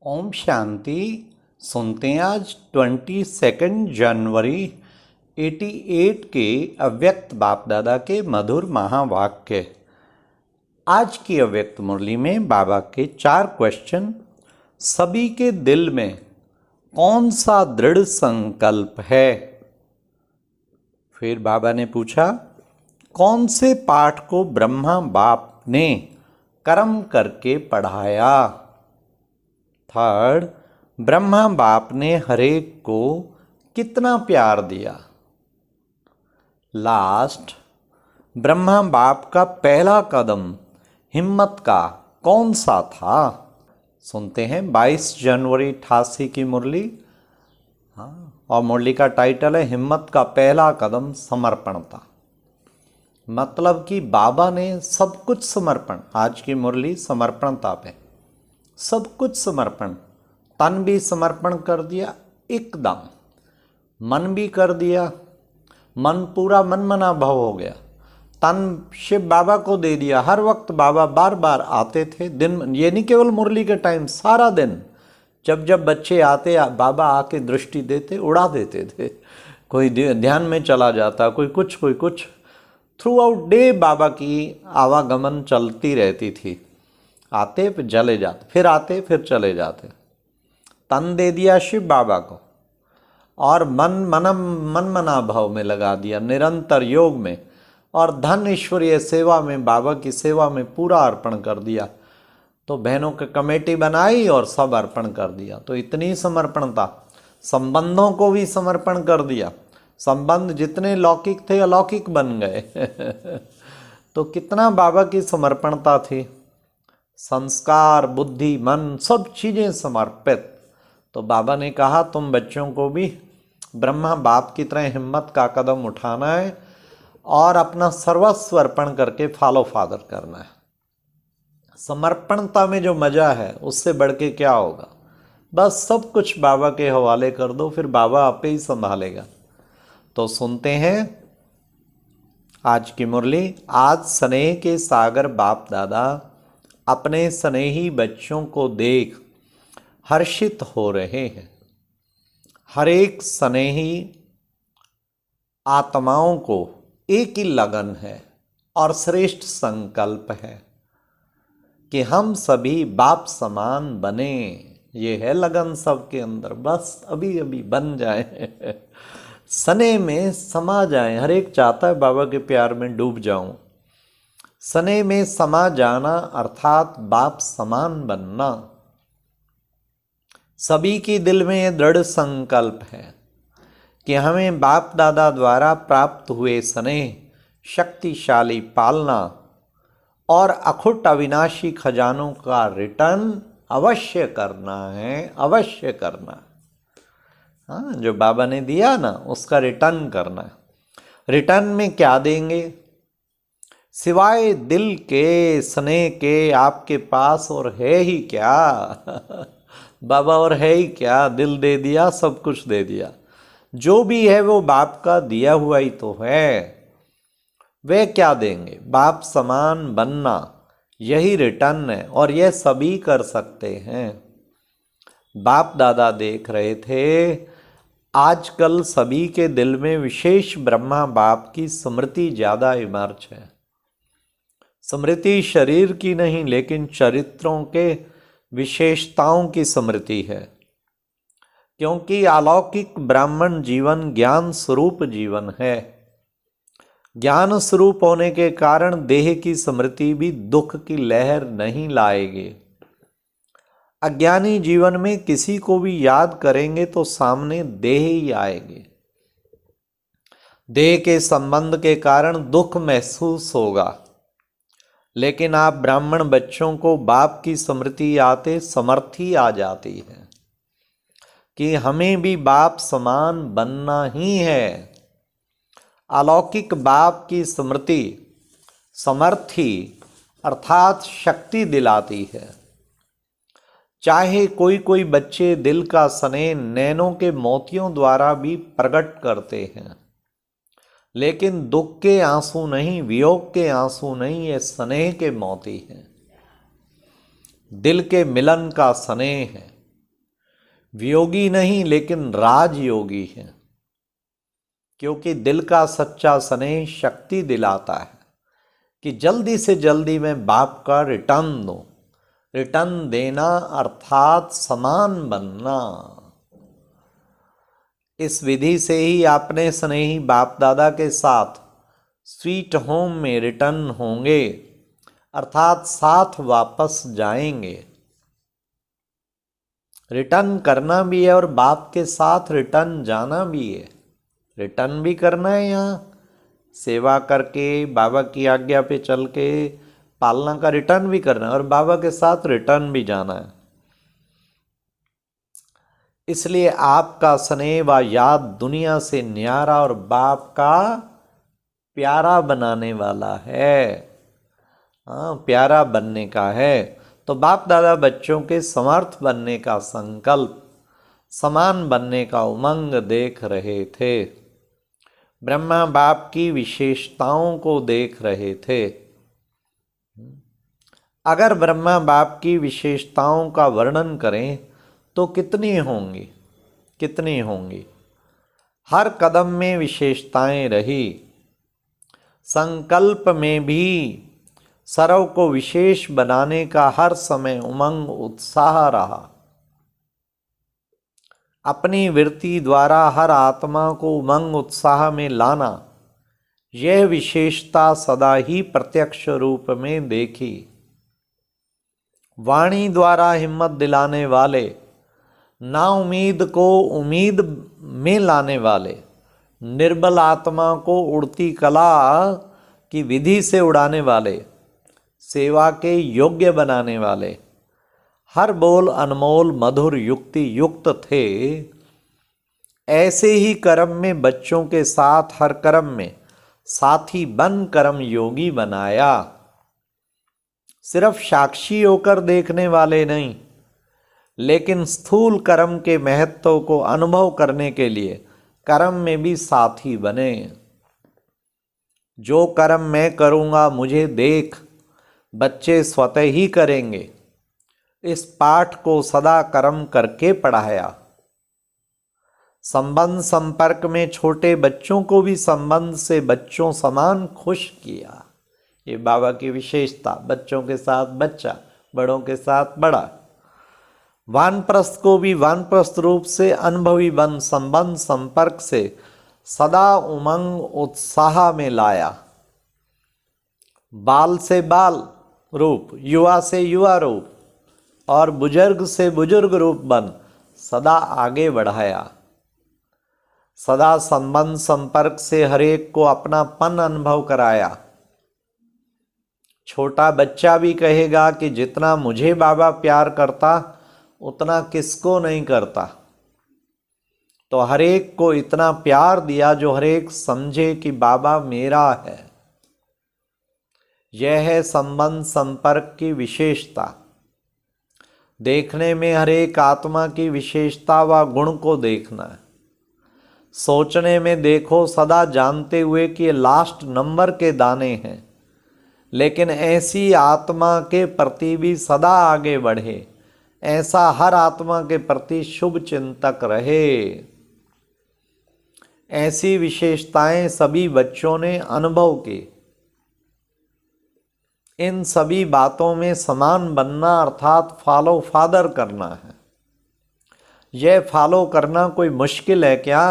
ओम शांति। सुनते हैं आज 22 जनवरी 88 के अव्यक्त बाप दादा के मधुर महावाक्य। आज की अव्यक्त मुरली में बाबा के 4 क्वेश्चन। सभी के दिल में कौन सा दृढ़ संकल्प है? फिर बाबा ने पूछा, कौन से पाठ को ब्रह्मा बाप ने कर्म करके पढ़ाया? थर्ड, ब्रह्मा बाप ने हरेक को कितना प्यार दिया? लास्ट, ब्रह्मा बाप का पहला कदम हिम्मत का कौन सा था? सुनते हैं 22 जनवरी 88 की मुरली। और मुरली का टाइटल है हिम्मत का पहला कदम समर्पणता। मतलब कि बाबा ने सब कुछ समर्पण। आज की मुरली समर्पणता पे, सब कुछ समर्पण। तन भी समर्पण कर दिया एकदम, मन भी कर दिया, मन पूरा मनमना भाव हो गया। तन शिव बाबा को दे दिया। हर वक्त बाबा बार बार आते थे, दिन, ये नहीं केवल मुरली के टाइम, सारा दिन जब जब बच्चे आते बाबा आके दृष्टि देते, उड़ा देते थे। कोई ध्यान में चला जाता, कोई कुछ। थ्रू आउट डे बाबा की आवागमन चलती रहती थी। आते फिर चले जाते, फिर आते फिर चले जाते। तन दे दिया शिव बाबा को और मन मना भाव में लगा दिया, निरंतर योग में। और धन ईश्वरीय सेवा में, बाबा की सेवा में पूरा अर्पण कर दिया। तो बहनों की कमेटी बनाई और सब अर्पण कर दिया। तो इतनी समर्पणता। संबंधों को भी समर्पण कर दिया। संबंध जितने लौकिक थे अलौकिक बन गए। तो कितना बाबा की समर्पणता थी। संस्कार, बुद्धि, मन, सब चीज़ें समर्पित। तो बाबा ने कहा तुम बच्चों को भी ब्रह्मा बाप की तरह हिम्मत का कदम उठाना है और अपना सर्वस्व अर्पण करके फॉलो फादर करना है। समर्पणता में जो मजा है उससे बढ़ के क्या होगा। बस सब कुछ बाबा के हवाले कर दो, फिर बाबा आपे ही संभालेगा। तो सुनते हैं आज की मुरली। आज स्नेह के सागर बाप दादा अपने स्नेही बच्चों को देख हर्षित हो रहे हैं। हर एक स्नेही आत्माओं को एक ही लगन है और श्रेष्ठ संकल्प है कि हम सभी बाप समान बने। ये है लगन सबके अंदर, बस अभी अभी बन जाए, स्नेह में समा जाए। हर एक चाहता है बाबा के प्यार में डूब जाऊं। स्नेह में समा जाना अर्थात बाप समान बनना। सभी के दिल में ये दृढ़ संकल्प है कि हमें बाप दादा द्वारा प्राप्त हुए स्नेह, शक्तिशाली पालना और अखुट अविनाशी खजानों का रिटर्न अवश्य करना है, अवश्य करना है। हाँ, जो बाबा ने दिया ना उसका रिटर्न करना है। रिटर्न में क्या देंगे? सिवाय दिल के, स्नेह के आपके पास और है ही क्या? बाबा और है ही क्या? दिल दे दिया, सब कुछ दे दिया। जो भी है वो बाप का दिया हुआ ही तो है। वे क्या देंगे? बाप समान बनना, यही रिटर्न है और यह सभी कर सकते हैं। बाप दादा देख रहे थे आजकल सभी के दिल में विशेष ब्रह्मा बाप की स्मृति ज़्यादा इमर्ज है। स्मृति शरीर की नहीं लेकिन चरित्रों के विशेषताओं की स्मृति है। क्योंकि अलौकिक ब्राह्मण जीवन ज्ञान स्वरूप जीवन है। ज्ञान स्वरूप होने के कारण देह की स्मृति भी दुख की लहर नहीं लाएगी। अज्ञानी जीवन में किसी को भी याद करेंगे तो सामने देह ही आएंगे। देह के संबंध के कारण दुख महसूस होगा। लेकिन आप ब्राह्मण बच्चों को बाप की स्मृति आते समर्थी आ जाती है कि हमें भी बाप समान बनना ही है। अलौकिक बाप की स्मृति समर्थी अर्थात शक्ति दिलाती है। चाहे कोई बच्चे दिल का स्नेह नैनों के मोतियों द्वारा भी प्रकट करते हैं, लेकिन दुख के आंसू नहीं, वियोग के आंसू नहीं, ये स्नेह के मोती हैं। दिल के मिलन का स्नेह है। वियोगी नहीं लेकिन राजयोगी है, क्योंकि दिल का सच्चा स्नेह शक्ति दिलाता है कि जल्दी से जल्दी मैं बाप का रिटर्न दूं। रिटर्न देना अर्थात समान बनना। इस विधि से ही आपने स्नेही बाप दादा के साथ स्वीट होम में रिटर्न होंगे, अर्थात साथ वापस जाएंगे। रिटर्न करना भी है और बाप के साथ रिटर्न जाना भी है। रिटर्न भी करना है यहाँ सेवा करके, बाबा की आज्ञा पे चल के पालना का रिटर्न भी करना है, और बाबा के साथ रिटर्न भी जाना है। इसलिए आपका स्नेह व याद दुनिया से न्यारा और बाप का प्यारा बनाने वाला है। हाँ, प्यारा बनने का है। तो बाप दादा बच्चों के समर्थ बनने का संकल्प, समान बनने का उमंग देख रहे थे। ब्रह्मा बाप की विशेषताओं को देख रहे थे। अगर ब्रह्मा बाप की विशेषताओं का वर्णन करें तो कितनी होंगी, कितनी होंगी। हर कदम में विशेषताएं रही। संकल्प में भी सर्व को विशेष बनाने का हर समय उमंग उत्साह रहा। अपनी वृत्ति द्वारा हर आत्मा को उमंग उत्साह में लाना, यह विशेषता सदा ही प्रत्यक्ष रूप में देखी। वाणी द्वारा हिम्मत दिलाने वाले, ना उम्मीद को उम्मीद में लाने वाले, निर्बल आत्मा को उड़ती कला की विधि से उड़ाने वाले, सेवा के योग्य बनाने वाले, हर बोल अनमोल मधुर युक्ति युक्त थे। ऐसे ही कर्म में बच्चों के साथ हर कर्म में साथी बन कर्म योगी बनाया। सिर्फ साक्षी होकर देखने वाले नहीं, लेकिन स्थूल कर्म के महत्व को अनुभव करने के लिए कर्म में भी साथी बने। जो कर्म मैं करूँगा मुझे देख, बच्चे स्वतः ही करेंगे। इस पाठ को सदा कर्म करके पढ़ाया। संबंध संपर्क में छोटे बच्चों को भी संबंध से बच्चों समान खुश किया। ये बाबा की विशेषता, बच्चों के साथ बच्चा, बड़ों के साथ बड़ा। वानप्रस्थ को भी वानप्रस्थ रूप से अनुभवी बन संबंध संपर्क से सदा उमंग उत्साह में लाया। बाल से बाल रूप, युवा से युवा रूप और बुजुर्ग से बुजुर्ग रूप बन सदा आगे बढ़ाया। सदा संबंध संपर्क से हरेक को अपनापन अनुभव कराया। छोटा बच्चा भी कहेगा कि जितना मुझे बाबा प्यार करता उतना किसको नहीं करता। तो हरेक को इतना प्यार दिया जो हरेक समझे कि बाबा मेरा है। यह है संबंध संपर्क की विशेषता। देखने में हरेक आत्मा की विशेषता व गुण को देखना है। सोचने में देखो सदा जानते हुए कि ये लास्ट नंबर के दाने हैं, लेकिन ऐसी आत्मा के प्रति भी सदा आगे बढ़े। ऐसा हर आत्मा के प्रति शुभ चिंतक रहे। ऐसी विशेषताएं सभी बच्चों ने अनुभव की। इन सभी बातों में समान बनना अर्थात फॉलो फादर करना है। यह फॉलो करना कोई मुश्किल है क्या?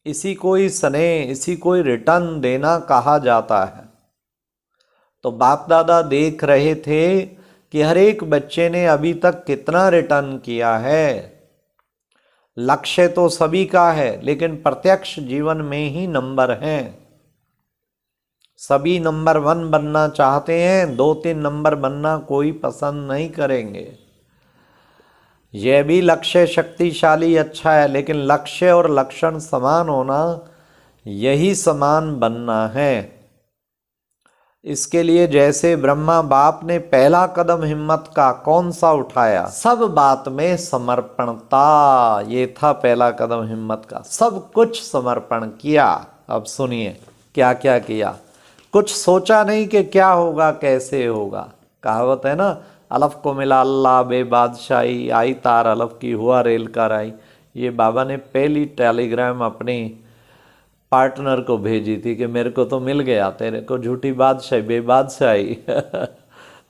इसी को ही स्नेह, इसी को ही रिटर्न देना कहा जाता है। तो बाप दादा देख रहे थे कि हर एक बच्चे ने अभी तक कितना रिटर्न किया है। लक्ष्य तो सभी का है, लेकिन प्रत्यक्ष जीवन में ही नंबर हैं। सभी नंबर 1 बनना चाहते हैं, 2-3 नंबर बनना कोई पसंद नहीं करेंगे। यह भी लक्ष्य शक्तिशाली अच्छा है, लेकिन लक्ष्य और लक्षण समान होना, यही समान बनना है। इसके लिए जैसे ब्रह्मा बाप ने पहला कदम हिम्मत का कौन सा उठाया? सब बात में समर्पणता, ये था पहला कदम हिम्मत का। सब कुछ समर्पण किया। अब सुनिए क्या क्या किया। कुछ सोचा नहीं कि क्या होगा कैसे होगा। कहावत है ना, अलफ को मिला अल्लाह बे बादशाही, आई तार अलफ की हुआ रेल का राई। ये बाबा ने पहली टेलीग्राम अपनी पार्टनर को भेजी थी कि मेरे को तो मिल गया, तेरे को झूठी बादशाही बे बादशाही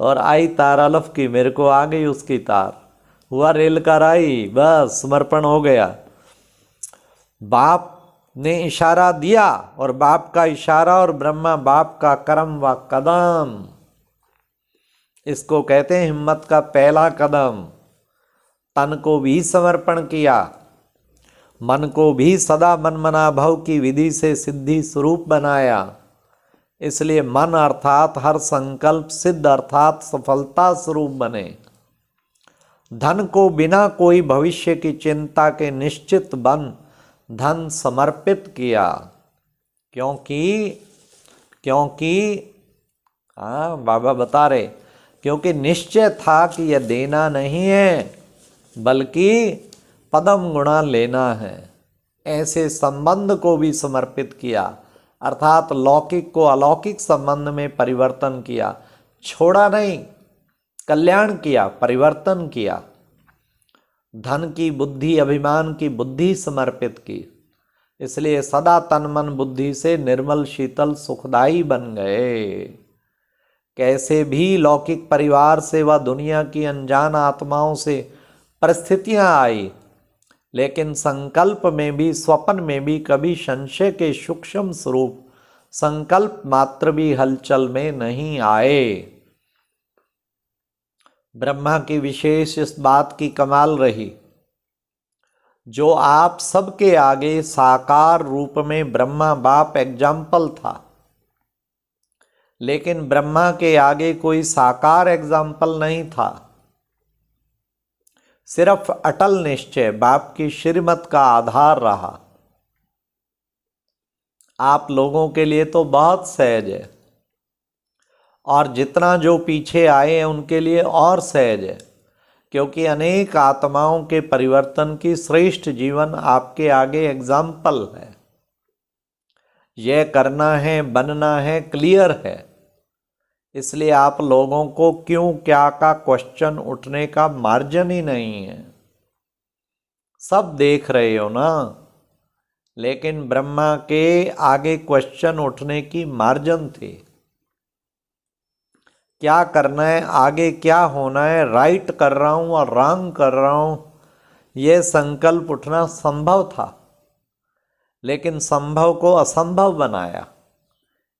और आई तार अलफ की, मेरे को आ गई उसकी तार, हुआ रेल का राई, बस समर्पण हो गया। बाप ने इशारा दिया और बाप का इशारा और ब्रह्मा बाप का कर्म व कदम, इसको कहते हैं हिम्मत का पहला कदम। तन को भी समर्पण किया, मन को भी सदा मनमना भव की विधि से सिद्धि स्वरूप बनाया। इसलिए मन अर्थात हर संकल्प सिद्ध अर्थात सफलता स्वरूप बने। धन को बिना कोई भविष्य की चिंता के निश्चित बन धन समर्पित किया, क्योंकि बाबा बता रहे, क्योंकि निश्चय था कि यह देना नहीं है बल्कि पदम गुणा लेना है। ऐसे संबंध को भी समर्पित किया, अर्थात लौकिक को अलौकिक संबंध में परिवर्तन किया, छोड़ा नहीं, कल्याण किया, परिवर्तन किया। धन की बुद्धि अभिमान की बुद्धि समर्पित की, इसलिए सदा तन मन बुद्धि से निर्मल शीतल सुखदाई बन गए। कैसे भी लौकिक परिवार से व दुनिया की अनजान आत्माओं से परिस्थितियां आई, लेकिन संकल्प में भी स्वप्न में भी कभी संशय के सूक्ष्म स्वरूप संकल्प मात्र भी हलचल में नहीं आए। ब्रह्मा की विशेष इस बात की कमाल रही, जो आप सबके आगे साकार रूप में ब्रह्मा बाप एग्जाम्पल था, लेकिन ब्रह्मा के आगे कोई साकार एग्जाम्पल नहीं था। सिर्फ अटल निश्चय बाप की श्रीमत का आधार रहा। आप लोगों के लिए तो बहुत सहज है, और जितना जो पीछे आए हैं उनके लिए और सहज है, क्योंकि अनेक आत्माओं के परिवर्तन की श्रेष्ठ जीवन आपके आगे एग्जाम्पल है। यह करना है, बनना है, क्लियर है। इसलिए आप लोगों को क्यों क्या का क्वेश्चन उठने का मार्जिन ही नहीं है। सब देख रहे हो ना, लेकिन ब्रह्मा के आगे क्वेश्चन उठने की मार्जिन थी। क्या करना है, आगे क्या होना है, राइट कर रहा हूं और रॉन्ग कर रहा हूं, यह संकल्प उठना संभव था, लेकिन संभव को असंभव बनाया।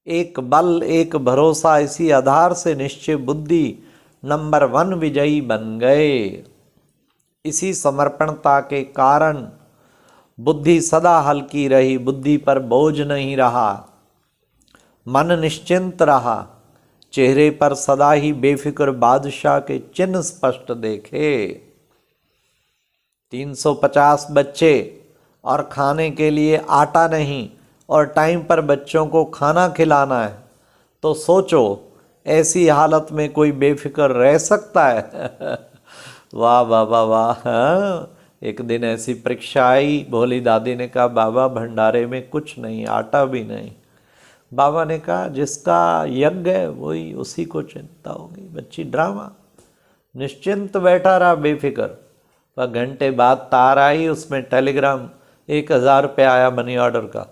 एक बल, एक भरोसा, इसी आधार से निश्चय बुद्धि नंबर 1 विजयी बन गए। इसी समर्पणता के कारण बुद्धि सदा हल्की रही, बुद्धि पर बोझ नहीं रहा, मन निश्चिंत रहा, चेहरे पर सदा ही बेफिक्र बादशाह के चिन्ह स्पष्ट देखे। 350 बच्चे और खाने के लिए आटा नहीं और टाइम पर बच्चों को खाना खिलाना है, तो सोचो ऐसी हालत में कोई बेफिक्र रह सकता है? वाह वाह वाह वाह। एक दिन ऐसी परीक्षा आई, भोली दादी ने कहा बाबा भंडारे में कुछ नहीं, आटा भी नहीं। बाबा ने कहा जिसका यज्ञ है वही, उसी को चिंता होगी। बच्ची ड्रामा, निश्चिंत बैठा रहा बेफिक्र। पर घंटे बाद तार आई, उसमें टेलीग्राम 1000 रुपये आया मनी ऑर्डर का।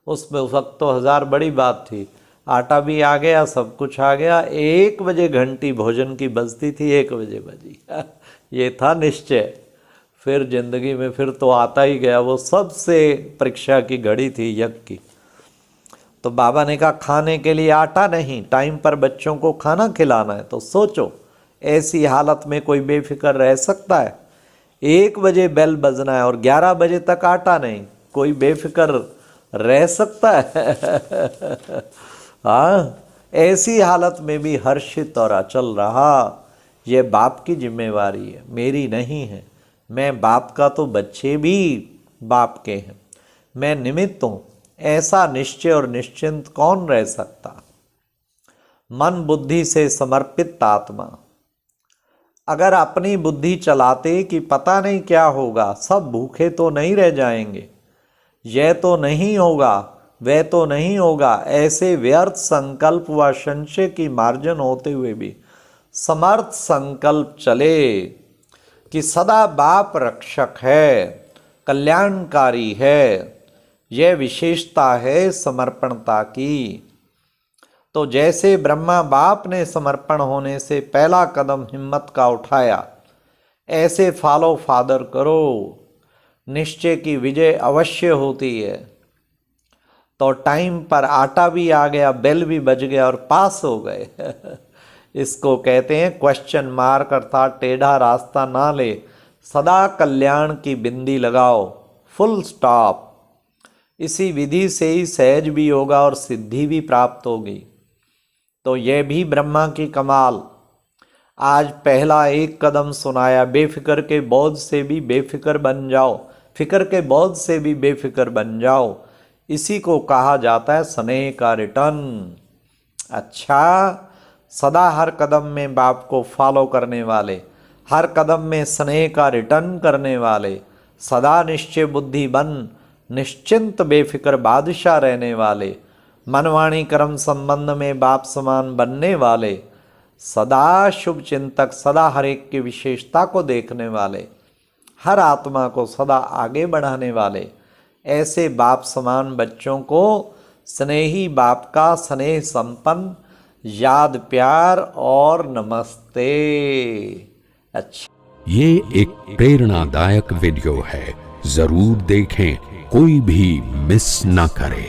उसमें उस वक्त तो 1000 बड़ी बात थी, आटा भी आ गया, सब कुछ आ गया। 1 बजे घंटी भोजन की बजती थी, 1 बजे बजी। ये था निश्चय। फिर जिंदगी में फिर तो आता ही गया, वो सबसे परीक्षा की घड़ी थी यज्ञ की। तो बाबा ने कहा खाने के लिए आटा नहीं, टाइम पर बच्चों को खाना खिलाना है। तो सोचो ऐसी हालत में कोई बेफिक्र रह सकता है? 1 बजे बेल बजना है और 11 बजे तक आटा नहीं, कोई बेफिक्र रह सकता है? हाँ, ऐसी हालत में भी हर्षित और अचल रहा। यह बाप की जिम्मेवारी है, मेरी नहीं है। मैं बाप का तो बच्चे भी बाप के हैं, मैं निमित्त हूँ। ऐसा निश्चय और निश्चिंत कौन रह सकता? मन बुद्धि से समर्पित आत्मा अगर अपनी बुद्धि चलाते कि पता नहीं क्या होगा, सब भूखे तो नहीं रह जाएंगे, यह तो नहीं होगा, वह तो नहीं होगा, ऐसे व्यर्थ संकल्प व संशय की मार्जन होते हुए भी समर्थ संकल्प चले कि सदा बाप रक्षक है, कल्याणकारी है। यह विशेषता है समर्पणता की। तो जैसे ब्रह्मा बाप ने समर्पण होने से पहला कदम हिम्मत का उठाया, ऐसे फॉलो फादर करो, निश्चय की विजय अवश्य होती है। तो टाइम पर आटा भी आ गया, बेल भी बज गया और पास हो गए। इसको कहते हैं क्वेश्चन मार्क, अर्थात टेढ़ा रास्ता ना ले, सदा कल्याण की बिंदी लगाओ, फुल स्टॉप। इसी विधि से ही सहज भी होगा और सिद्धि भी प्राप्त होगी। तो यह भी ब्रह्मा की कमाल। आज पहला एक कदम सुनाया, बेफिक्र के बोझ से भी बेफिक्र बन जाओ, फिक्र के बोझ से भी बेफिक्र बन जाओ। इसी को कहा जाता है स्नेह का रिटर्न। अच्छा, सदा हर कदम में बाप को फॉलो करने वाले, हर कदम में स्नेह का रिटर्न करने वाले, सदा निश्चय बुद्धि बन निश्चिंत बेफिक्र बादशाह रहने वाले, मनवाणी कर्म संबंध में बाप समान बनने वाले, सदा शुभ चिंतक, सदा हर एक की विशेषता को देखने वाले, हर आत्मा को सदा आगे बढ़ाने वाले, ऐसे बाप समान बच्चों को स्नेही बाप का स्नेह संपन्न याद, प्यार और नमस्ते। अच्छा, ये एक प्रेरणादायक वीडियो है, जरूर देखें, कोई भी मिस ना करे।